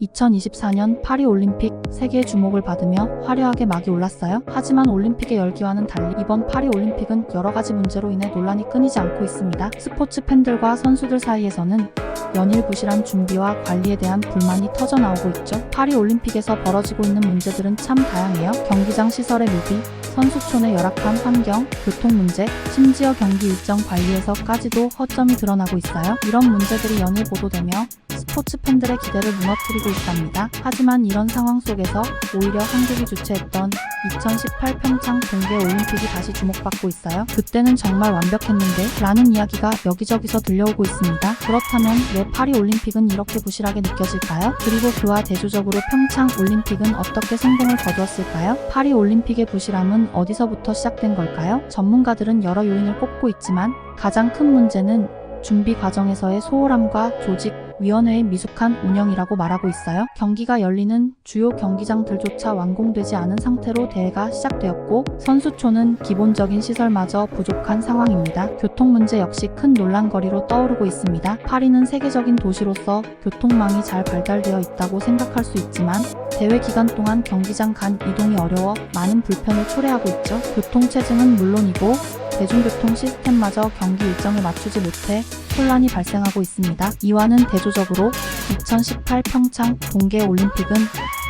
2024년 파리올림픽 세계의 주목을 받으며 화려하게 막이 올랐어요. 하지만 올림픽의 열기와는 달리 이번 파리올림픽은 여러가지 문제로 인해 논란이 끊이지 않고 있습니다. 스포츠 팬들과 선수들 사이에서는 연일 부실한 준비와 관리에 대한 불만이 터져나오고 있죠. 파리올림픽에서 벌어지고 있는 문제들은 참 다양해요. 경기장 시설의 미비, 선수촌의 열악한 환경, 교통 문제, 심지어 경기 일정 관리에서까지도 허점이 드러나고 있어요. 이런 문제들이 연일 보도되며 스포츠 팬들의 기대를 무너뜨리고 있답니다. 하지만 이런 상황 속에서 오히려 한국이 주최했던 2018 평창 동계올림픽이 다시 주목받고 있어요. 그때는 정말 완벽했는데 라는 이야기가 여기저기서 들려오고 있습니다. 그렇다면 왜 파리올림픽은 이렇게 부실하게 느껴질까요? 그리고 그와 대조적으로 평창올림픽은 어떻게 성공을 거두었을까요? 파리올림픽의 부실함은 어디서부터 시작된 걸까요? 전문가들은 여러 요인을 꼽고 있지만 가장 큰 문제는 준비 과정에서의 소홀함과 조직위원회의 미숙한 운영이라고 말하고 있어요. 경기가 열리는 주요 경기장들조차 완공되지 않은 상태로 대회가 시작되었고 선수촌은 기본적인 시설마저 부족한 상황입니다. 교통 문제 역시 큰 논란거리로 떠오르고 있습니다. 파리는 세계적인 도시로서 교통망이 잘 발달되어 있다고 생각할 수 있지만 대회 기간 동안 경기장 간 이동이 어려워 많은 불편을 초래하고 있죠. 교통체증은 물론이고 대중교통 시스템마저 경기 일정에 맞추지 못해 혼란이 발생하고 있습니다. 이와는 대조적으로 2018 평창 동계올림픽은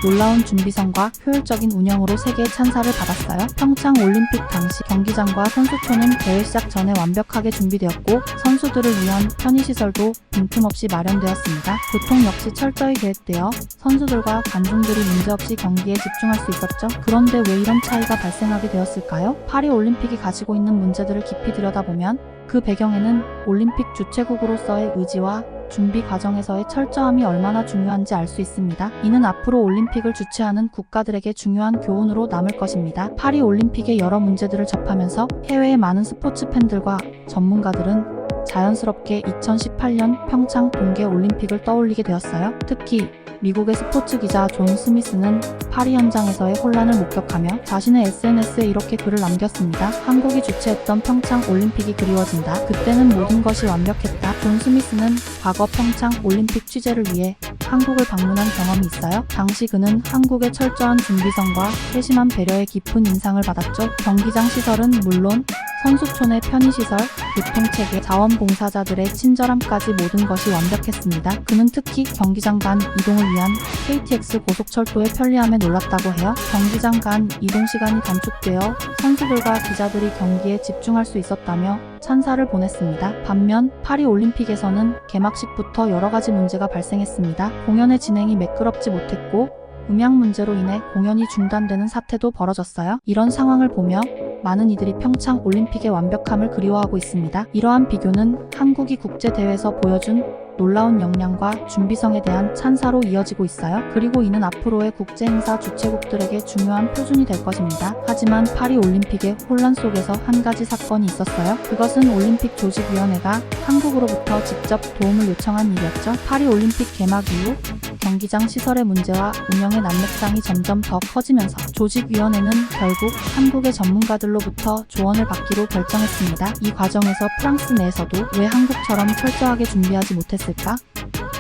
놀라운 준비성과 효율적인 운영으로 세계의 찬사를 받았어요. 평창올림픽 당시 경기장과 선수촌은 대회 시작 전에 완벽하게 준비되었고 선수들을 위한 편의시설도 빈틈없이 마련되었습니다. 교통 역시 철저히 계획되어 선수들과 관중들이 문제없이 경기에 집중할 수 있었죠. 그런데 왜 이런 차이가 발생하게 되었을까요? 파리올림픽이 가지고 있는 문제들을 깊이 들여다보면 그 배경에는 올림픽 주최국으로서의 의지와 준비 과정에서의 철저함이 얼마나 중요한지 알 수 있습니다. 이는 앞으로 올림픽을 주최하는 국가들에게 중요한 교훈으로 남을 것입니다. 파리올림픽의 여러 문제들을 접하면서 해외의 많은 스포츠 팬들과 전문가들은 자연스럽게 2018년 평창 동계올림픽을 떠올리게 되었어요. 특히 미국의 스포츠 기자 존 스미스는 파리 현장에서의 혼란을 목격하며 자신의 SNS에 이렇게 글을 남겼습니다. 한국이 주최했던 평창 올림픽이 그리워진다. 그때는 모든 것이 완벽했다. 존 스미스는 과거 평창 올림픽 취재를 위해 한국을 방문한 경험이 있어요. 당시 그는 한국의 철저한 준비성과 세심한 배려에 깊은 인상을 받았죠. 경기장 시설은 물론 선수촌의 편의시설, 교통체계, 자원봉사자들의 친절함까지 모든 것이 완벽했습니다. 그는 특히 경기장 간 이동을 위한 KTX 고속철도의 편리함에 놀랐다고 해요. 경기장 간 이동 시간이 단축되어 선수들과 기자들이 경기에 집중할 수 있었다며 찬사를 보냈습니다. 반면 파리올림픽에서는 개막식부터 여러가지 문제가 발생했습니다. 공연의 진행이 매끄럽지 못했고 음향 문제로 인해 공연이 중단되는 사태도 벌어졌어요. 이런 상황을 보며 많은 이들이 평창 올림픽의 완벽함을 그리워하고 있습니다. 이러한 비교는 한국이 국제대회에서 보여준 놀라운 역량과 준비성에 대한 찬사로 이어지고 있어요. 그리고 이는 앞으로의 국제행사 주최국들에게 중요한 표준이 될 것입니다. 하지만 파리올림픽의 혼란 속에서 한 가지 사건이 있었어요. 그것은 올림픽 조직위원회가 한국으로부터 직접 도움을 요청한 일이었죠. 파리올림픽 개막 이후 경기장 시설의 문제와 운영의 난맥상이 점점 더 커지면서 조직위원회는 결국 한국의 전문가들로부터 조언을 받기로 결정했습니다. 이 과정에서 프랑스 내에서도 왜 한국처럼 철저하게 준비하지 못했을까?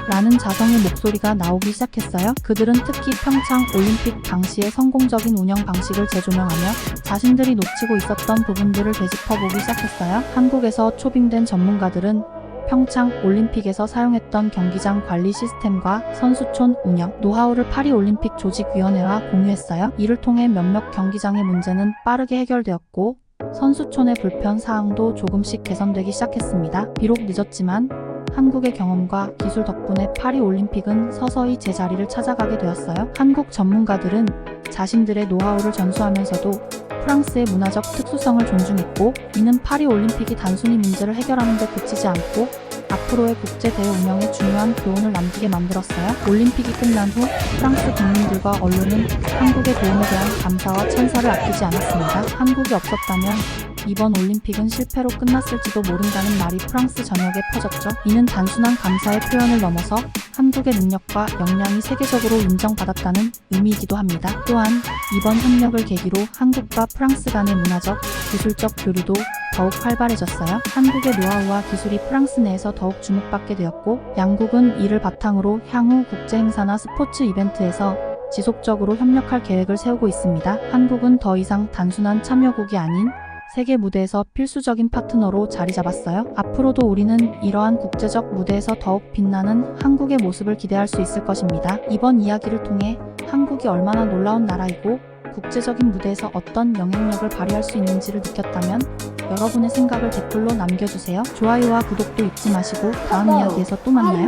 라는 자성의 목소리가 나오기 시작했어요. 그들은 특히 평창 올림픽 당시의 성공적인 운영 방식을 재조명하며 자신들이 놓치고 있었던 부분들을 되짚어보기 시작했어요. 한국에서 초빙된 전문가들은 평창 올림픽에서 사용했던 경기장 관리 시스템과 선수촌 운영, 노하우를 파리올림픽 조직위원회와 공유했어요. 이를 통해 몇몇 경기장의 문제는 빠르게 해결되었고 선수촌의 불편 사항도 조금씩 개선되기 시작했습니다. 비록 늦었지만 한국의 경험과 기술 덕분에 파리올림픽은 서서히 제자리를 찾아가게 되었어요. 한국 전문가들은 자신들의 노하우를 전수하면서도 프랑스의 문화적 특수성을 존중했고 이는 파리올림픽이 단순히 문제를 해결하는 데 그치지 않고 앞으로의 국제대회 운영에 중요한 교훈을 남기게 만들었어요. 올림픽이 끝난 후 프랑스 국민들과 언론은 한국의 도움에 대한 감사와 찬사를 아끼지 않았습니다. 한국이 없었다면 이번 올림픽은 실패로 끝났을지도 모른다는 말이 프랑스 전역에 퍼졌죠. 이는 단순한 감사의 표현을 넘어서 한국의 능력과 역량이 세계적으로 인정받았다는 의미이기도 합니다. 또한 이번 협력을 계기로 한국과 프랑스 간의 문화적, 기술적 교류도 더욱 활발해졌어요. 한국의 노하우와 기술이 프랑스 내에서 더욱 주목받게 되었고, 양국은 이를 바탕으로 향후 국제 행사나 스포츠 이벤트에서 지속적으로 협력할 계획을 세우고 있습니다. 한국은 더 이상 단순한 참여국이 아닌 세계 무대에서 필수적인 파트너로 자리 잡았어요. 앞으로도 우리는 이러한 국제적 무대에서 더욱 빛나는 한국의 모습을 기대할 수 있을 것입니다. 이번 이야기를 통해 한국이 얼마나 놀라운 나라이고 국제적인 무대에서 어떤 영향력을 발휘할 수 있는지를 느꼈다면 여러분의 생각을 댓글로 남겨주세요. 좋아요와 구독도 잊지 마시고 다음 이야기에서 또 만나요.